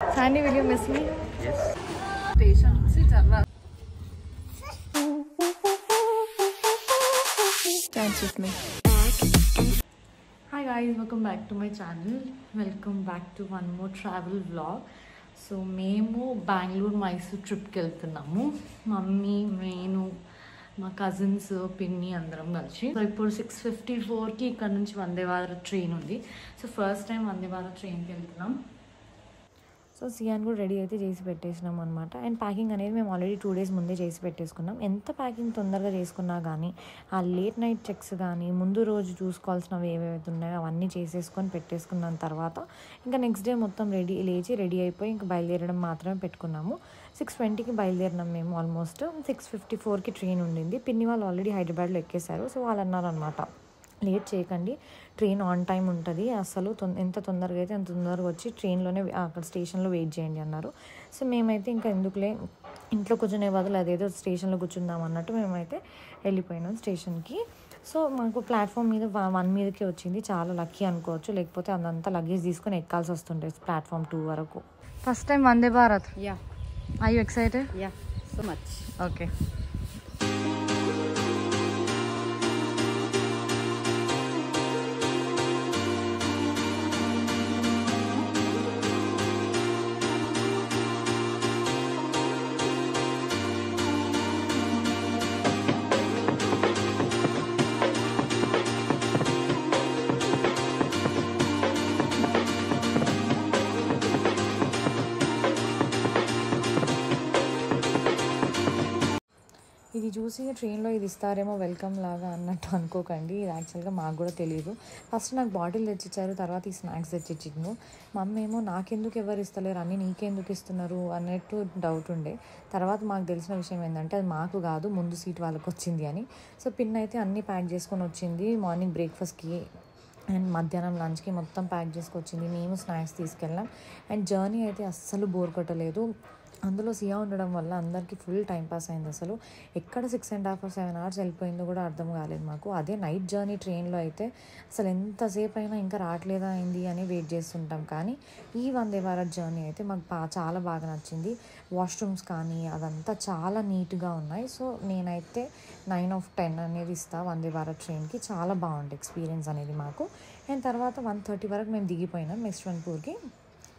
Sandy, will you miss me? Yes. Patience challa. Dance with me. Hi guys, welcome back to my channel. Welcome back to one more travel vlog. So మేము బెంగళూరు మైసూర్ ట్రిప్కి వెళ్తున్నాము. Mummy, నేను, మా cousins, పిన్ని అందరం కలిసి. So ఇప్పుడు 6:54కి ఇక్కడ నుంచి వందే భారత్ ట్రైన్ ఉంది. So first time Vande Bharat ట్రైన్కి వెళ్తున్నాం. సో సియాన్ కూడా రెడీ అయితే చేసి పెట్టేసినాం అనమాట. అండ్ ప్యాకింగ్ అనేది మేము ఆల్రెడీ 2 days ముందే చేసి పెట్టేసుకున్నాం. ఎంత ప్యాకింగ్ తొందరగా చేసుకున్నా కానీ ఆ లేట్ నైట్ చెక్స్ కానీ ముందు రోజు చూసుకోవాల్సినవి ఏవేవైతే ఉన్నాయో అవన్నీ చేసేసుకొని పెట్టేసుకున్న తర్వాత ఇంకా నెక్స్ట్ డే మొత్తం రెడీ అయిపోయి ఇంకా బయలుదేరడం మాత్రమే పెట్టుకున్నాము. 6:20కి బయలుదేరినాం మేము. ఆల్మోస్ట్ 6:54కి ట్రైన్ ఉండింది. పిన్ని వాళ్ళు ఆల్రెడీ హైదరాబాద్లో ఎక్కేశారు. సో వాళ్ళు అన్నారు అనమాట, లేట్ చేయకండి, ట్రైన్ ఆన్ టైం ఉంటుంది, అసలు ఎంత తొందరగా అయితే అంత తొందరగా వచ్చి ట్రైన్లోనే అక్కడ స్టేషన్లో వెయిట్ చేయండి అన్నారు. సో మేమైతే ఇంకా ఎందుకులే ఇంట్లో కూర్చునే బదులు అదేదో స్టేషన్లో కూర్చుందాం అన్నట్టు మేమైతే వెళ్ళిపోయినాం స్టేషన్కి. సో మాకు ప్లాట్ఫామ్ మీద 1 మీదకే వచ్చింది. చాలా లక్కీ అనుకోవచ్చు, లేకపోతే అదంతా లగేజ్ తీసుకొని ఎక్కాల్సి వస్తుండే ప్లాట్ఫామ్ 2 వరకు. First time Vande Bharat. Yeah. Are you excited? Yeah. So much. Okay. ఇది చూసి ట్రైన్లో ఇది ఇస్తారేమో వెల్కమ్ లాగా అన్నట్టు అనుకోకండి. ఇది యాక్చువల్గా మాకు కూడా తెలియదు. ఫస్ట్ నాకు బాటిల్ తెచ్చిచ్చారు, తర్వాత ఈ స్నాక్స్ తెచ్చిచ్చిండు. మమ్మీ ఏమో నాకెందుకు ఎవరు ఇస్తలేరు, అన్నీ నీకెందుకు ఇస్తున్నారు అన్నట్టు డౌట్ ఉండే. తర్వాత మాకు తెలిసిన విషయం ఏంటంటే అది మాకు కాదు, ముందు సీట్ వాళ్ళకి వచ్చింది అని. సో పిన్ అయితే అన్నీ ప్యాక్ చేసుకొని వచ్చింది. మార్నింగ్ బ్రేక్ఫాస్ట్కి అండ్ మధ్యాహ్నం లంచ్కి మొత్తం ప్యాక్ చేసుకొచ్చింది. మేము స్నాక్స్ తీసుకెళ్ళాం. అండ్ జర్నీ అయితే అస్సలు బోర్ కొట్టలేదు. అందులో సియా ఉండడం వల్ల అందరికీ ఫుల్ టైం పాస్ అయింది. అసలు ఎక్కడ 6.5 or 7 hours వెళ్ళిపోయిందో కూడా అర్థం కాలేదు మాకు. అదే నైట్ జర్నీ ట్రైన్లో అయితే అసలు ఎంతసేపు అయినా ఇంకా రావట్లేదా అయింది అని వెయిట్ చేస్తుంటాం. కానీ ఈ వందే భారత్ జర్నీ అయితే మాకు చాలా బాగా నచ్చింది. వాష్రూమ్స్ కానీ అదంతా చాలా నీట్గా ఉన్నాయి. సో నేనైతే 9 out of 10 అనేది ఇస్తాను వందే భారత్ ట్రైన్కి. చాలా బాగుంది ఎక్స్పీరియన్స్ అనేది మాకు. అండ్ తర్వాత 1:30 వరకు మేము దిగిపోయినాం యశ్వంతపూర్కి.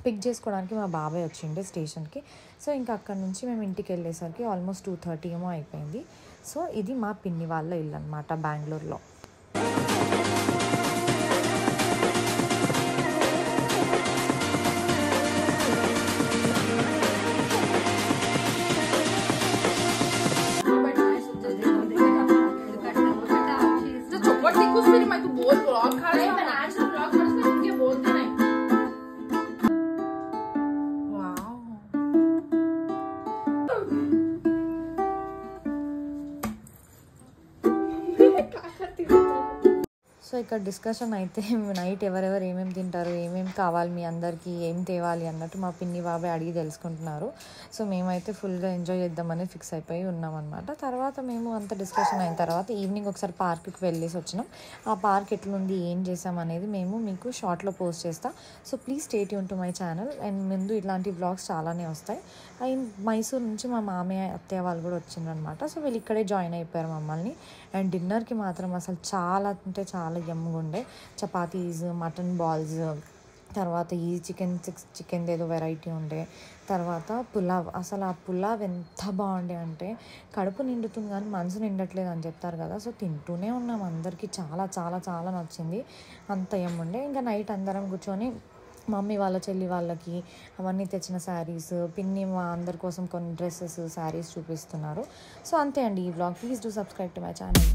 పిక్ చేసుకోవడానికి మా బాబాయ్ వచ్చిండే స్టేషన్కి. సో ఇంకా అక్కడి నుంచి మేము ఇంటికి వెళ్ళేసరికి ఆల్మోస్ట్ 2:30 ఏమో అయిపోయింది. సో ఇది మా పిన్ని వాళ్ళ ఇల్లు అనమాట బెంగళూరులో. సో ఇక్కడ డిస్కషన్ అయితే నైట్ ఎవరెవరు ఏమేమి తింటారు, ఏమేమి కావాలి మీ అందరికీ, ఏం తేవాలి అన్నట్టు మా పిన్ని బాబాయ్ అడిగి తెలుసుకుంటున్నారు. సో మేమైతే ఫుల్గా ఎంజాయ్ చేద్దామని ఫిక్స్ అయిపోయి ఉన్నామన్నమాట. తర్వాత మేము అంత డిస్కషన్ అయిన తర్వాత ఈవినింగ్ ఒకసారి పార్క్కి వెళ్ళేసి వచ్చినాం. ఆ పార్క్ ఎట్లుంది, ఏం చేసాం అనేది మేము మీకు షార్ట్లో పోస్ట్ చేస్తాం. So please stay tune to my channel. And ముందు ఇట్లాంటి వ్లాగ్స్ చాలానే వస్తాయి. అండ్ మైసూర్ నుంచి మా మామయ్య అత్తయ్య వాళ్ళు కూడా వచ్చిండ్రనమాట. సో వీళ్ళు ఇక్కడే జాయిన్ అయిపోయారు మమ్మల్ని. అండ్ డిన్నర్కి మాత్రం అసలు చాలా అంటే చాలా యమ్ముగా ఉండే. చపాతీస్, మటన్ బాల్స్, తర్వాత ఈ చికెన్ ఏదో వెరైటీ ఉండే, తర్వాత పులావ్. అసలు ఆ పులావ్ ఎంత బాగుండే అంటే కడుపు నిండుతుంది కానీ మనసు నిండట్లేదు అని చెప్తారు కదా. సో తింటూనే ఉన్నాం, అందరికీ చాలా చాలా చాలా నచ్చింది. అంత యమ్ముండే. ఇంకా నైట్ అందరం కూర్చొని మమ్మీ వాళ్ళ చెల్లి వాళ్ళకి అవన్నీ తెచ్చిన శారీస్, పిన్ని మా అందరి కోసం కొన్ని డ్రెస్సెస్, శారీస్ చూపిస్తున్నారు. సో అంతే అండి ఈ vlog. Please do subscribe to my channel.